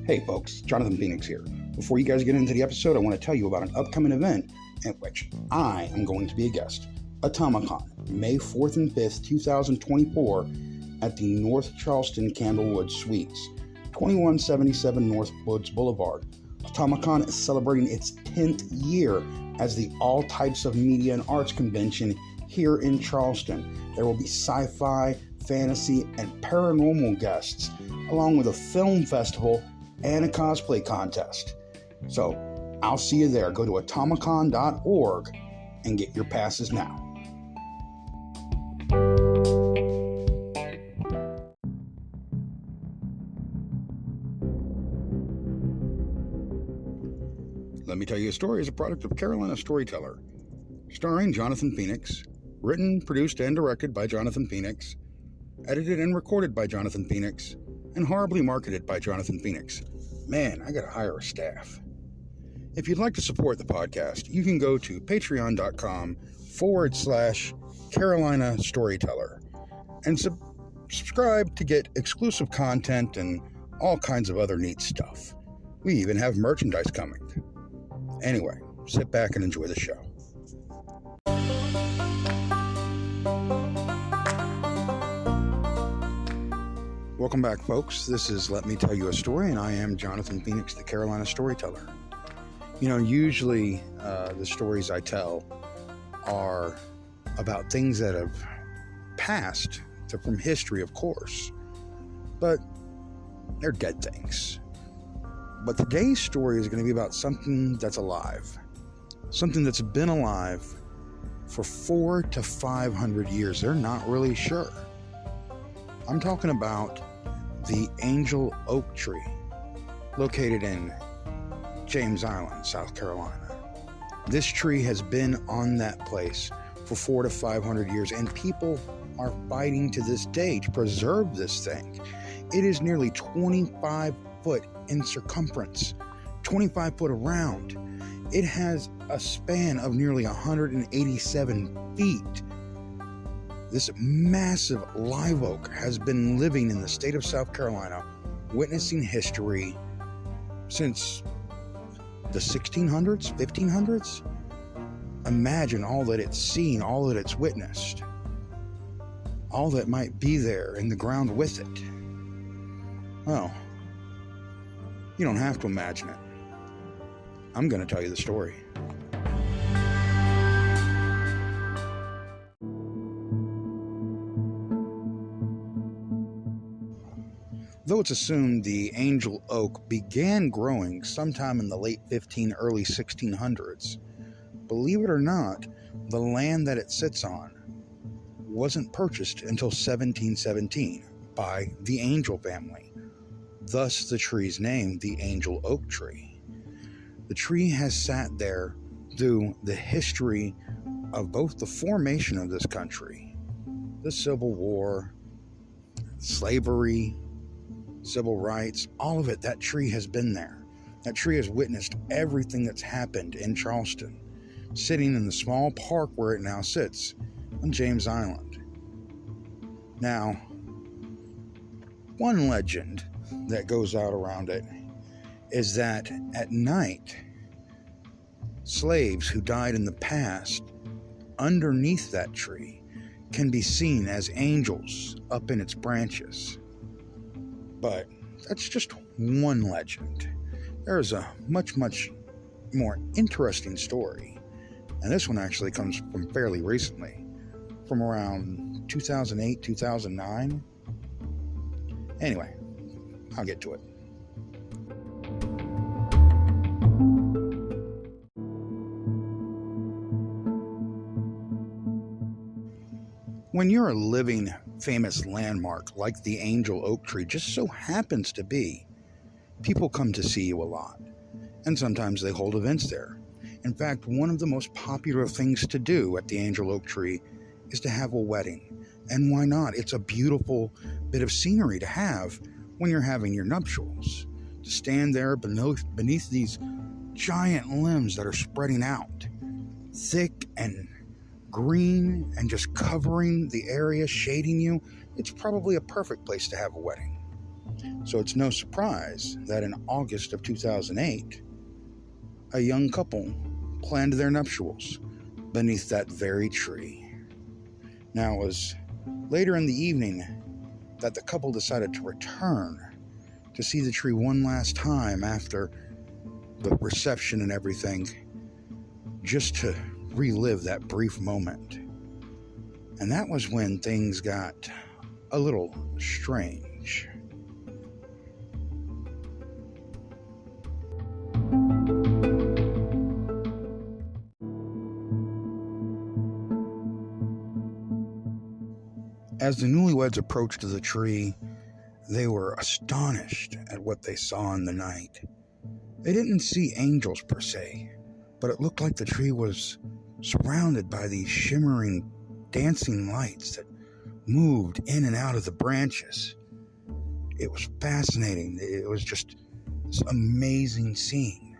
Hey folks, Jonathan Phoenix here. Before you guys get into the episode, I want to tell you about an upcoming event at which I am going to be a guest. Atomicon, May 4th and 5th, 2024 at the North Charleston Candlewood Suites, 2177 North Woods Boulevard. Atomicon is celebrating its 10th year as the All Types of Media and Arts convention here in Charleston. There will be sci-fi, fantasy, and paranormal guests, along with a film festival and a cosplay contest. So, I'll see you there. Go to atomicon.org and get your passes now. Let Me Tell You a Story is a product of Carolina Storyteller, starring Jonathan Phoenix, written, produced, and directed by Jonathan Phoenix, edited and recorded by Jonathan Phoenix, and horribly marketed by Jonathan Phoenix. Man, I gotta hire a staff. If you'd like to support the podcast, you can go to patreon.com/Carolina Storyteller and subscribe to get exclusive content and all kinds of other neat stuff. We even have merchandise coming. Anyway, sit back and enjoy the show. Welcome back, folks. This is Let Me Tell You a Story, and I am Jonathan Phoenix, the Carolina Storyteller. You know, usually the stories I tell are about things that have passed. They're from history, of course, but they're dead things. But today's story is going to be about something that's alive, something that's been alive for 400 to 500 years. They're not really sure. I'm talking about the Angel Oak Tree, located in James Island, South Carolina. This tree has been on that place for 400 to 500 years, and people are fighting to this day to preserve this thing. It is nearly 25 foot in circumference, 25 foot around. It has a span of nearly 187 feet. This massive live oak has been living in the state of South Carolina, witnessing history since the 1600s, 1500s. Imagine all that it's seen, all that it's witnessed, all that might be there in the ground with it. Well, you don't have to imagine it. I'm going to tell you the story. Though it's assumed the Angel Oak began growing sometime in the late early 1600s, believe it or not, the land that it sits on wasn't purchased until 1717 by the Angel family. Thus the tree's name, the Angel Oak Tree. The tree has sat there through the history of both the formation of this country, the Civil War, slavery, civil rights, all of it. That tree has been there. That tree has witnessed everything that's happened in Charleston, sitting in the small park where it now sits on James Island. Now, one legend that goes out around it is that at night, slaves who died in the past underneath that tree can be seen as angels up in its branches. But that's just one legend. There's a much, much more interesting story. And this one actually comes from fairly recently, from around 2008, 2009. Anyway, I'll get to it. When you're a living, famous landmark like the Angel Oak Tree just so happens to be, people come to see you a lot, and sometimes they hold events there. In fact, one of the most popular things to do at the Angel Oak Tree is to have a wedding. And why not? It's a beautiful bit of scenery to have when you're having your nuptials. To stand there beneath these giant limbs that are spreading out, thick and green and just covering the area, shading you. It's probably a perfect place to have a wedding. So it's no surprise that in August of 2008, a young couple planned their nuptials beneath that very tree. Now, it was later in the evening that the couple decided to return to see the tree one last time after the reception and everything, just to relive that brief moment. And that was when things got a little strange. As the newlyweds approached the tree, they were astonished at what they saw in the night. They didn't see angels per se, but it looked like the tree was surrounded by these shimmering, dancing lights that moved in and out of the branches. It was fascinating. It was just this amazing scene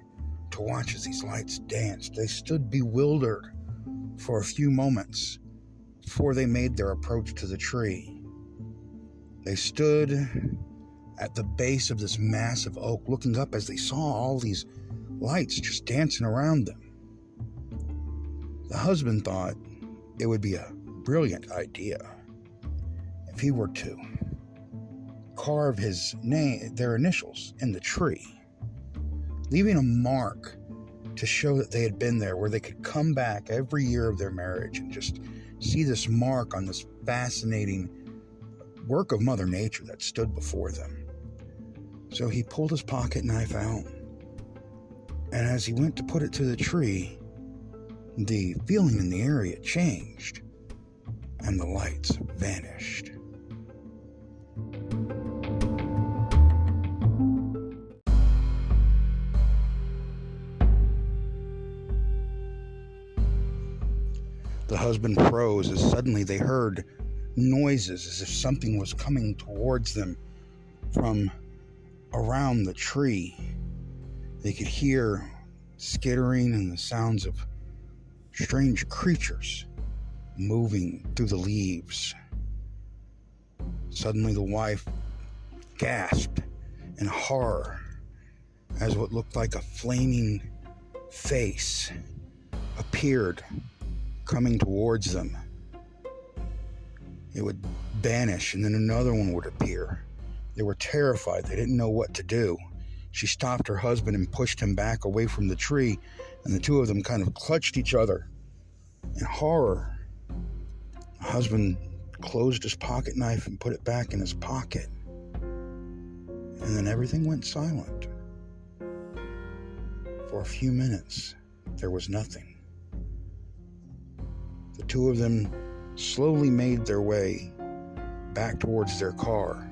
to watch as these lights danced. They stood bewildered for a few moments before they made their approach to the tree. They stood at the base of this massive oak, looking up as they saw all these lights just dancing around them. The husband thought it would be a brilliant idea if he were to carve their initials in the tree, leaving a mark to show that they had been there, where they could come back every year of their marriage and just see this mark on this fascinating work of Mother Nature that stood before them. So he pulled his pocket knife out, and as he went to put it to the tree, the feeling in the area changed, and the lights vanished. The husband froze as suddenly they heard noises as if something was coming towards them from around the tree. They could hear skittering and the sounds of strange creatures moving through the leaves. Suddenly the wife gasped in horror as what looked like a flaming face appeared coming towards them. It would vanish and then another one would appear. They were terrified. They didn't know what to do. She stopped her husband and pushed him back away from the tree, and the two of them kind of clutched each other in horror. The husband closed his pocket knife and put it back in his pocket. And then everything went silent. For a few minutes, there was nothing. The two of them slowly made their way back towards their car.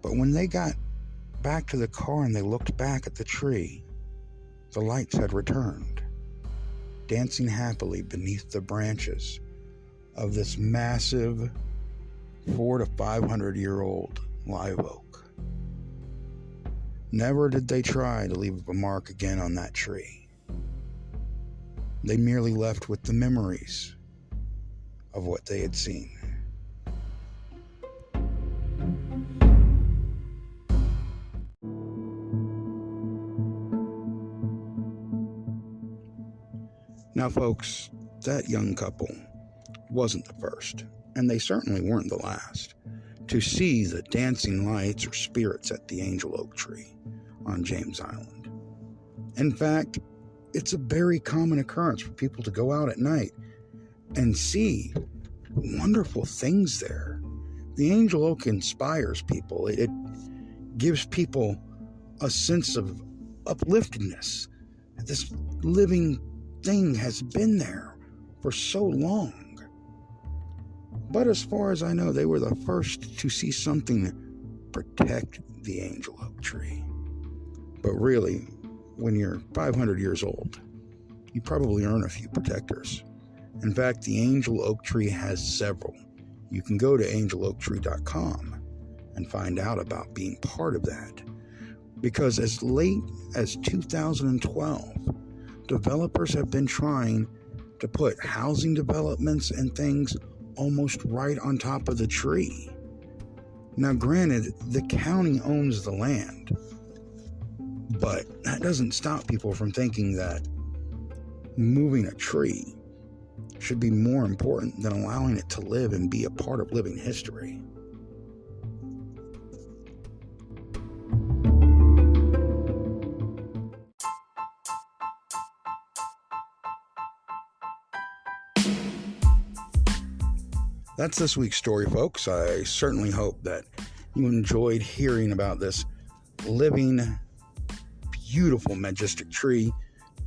But when they got back to the car and they looked back at the tree, the lights had returned, dancing happily beneath the branches of this massive 400 to 500-year-old live oak. Never did they try to leave a mark again on that tree. They merely left with the memories of what they had seen. Now, folks, that young couple wasn't the first, and they certainly weren't the last, to see the dancing lights or spirits at the Angel Oak Tree on James Island. In fact, it's a very common occurrence for people to go out at night and see wonderful things there. The Angel Oak inspires people. It gives people a sense of upliftedness. This living thing has been there for so long. But as far as I know, they were the first to see something protect the Angel Oak Tree. But really, when you're 500 years old, you probably earn a few protectors. In fact, the Angel Oak Tree has several. You can go to angeloaktree.com and find out about being part of that. Because as late as 2012, developers have been trying to put housing developments and things almost right on top of the tree. Now, granted, the county owns the land, but that doesn't stop people from thinking that moving a tree should be more important than allowing it to live and be a part of living history. That's this week's story, folks. I certainly hope that you enjoyed hearing about this living, beautiful, majestic tree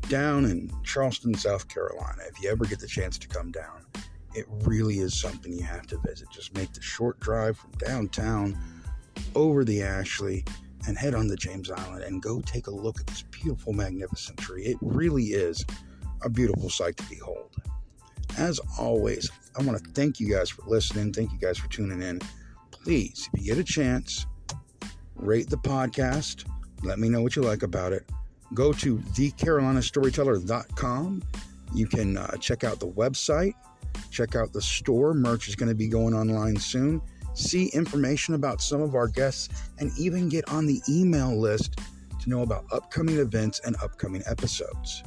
down in Charleston, South Carolina. If you ever get the chance to come down, it really is something you have to visit. Just make the short drive from downtown over the Ashley and head on to James Island and go take a look at this beautiful, magnificent tree. It really is a beautiful sight to behold. As always, I want to thank you guys for listening. Thank you guys for tuning in. Please, if you get a chance, rate the podcast. Let me know what you like about it. Go to thecarolinastoryteller.com. You can check out the website. Check out the store. Merch is going to be going online soon. See information about some of our guests and even get on the email list to know about upcoming events and upcoming episodes.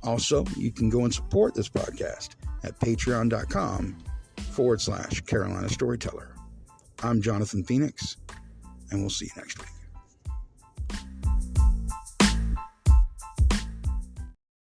Also, you can go and support this podcast at patreon.com/Carolina Storyteller. I'm Jonathan Phoenix, and we'll see you next week.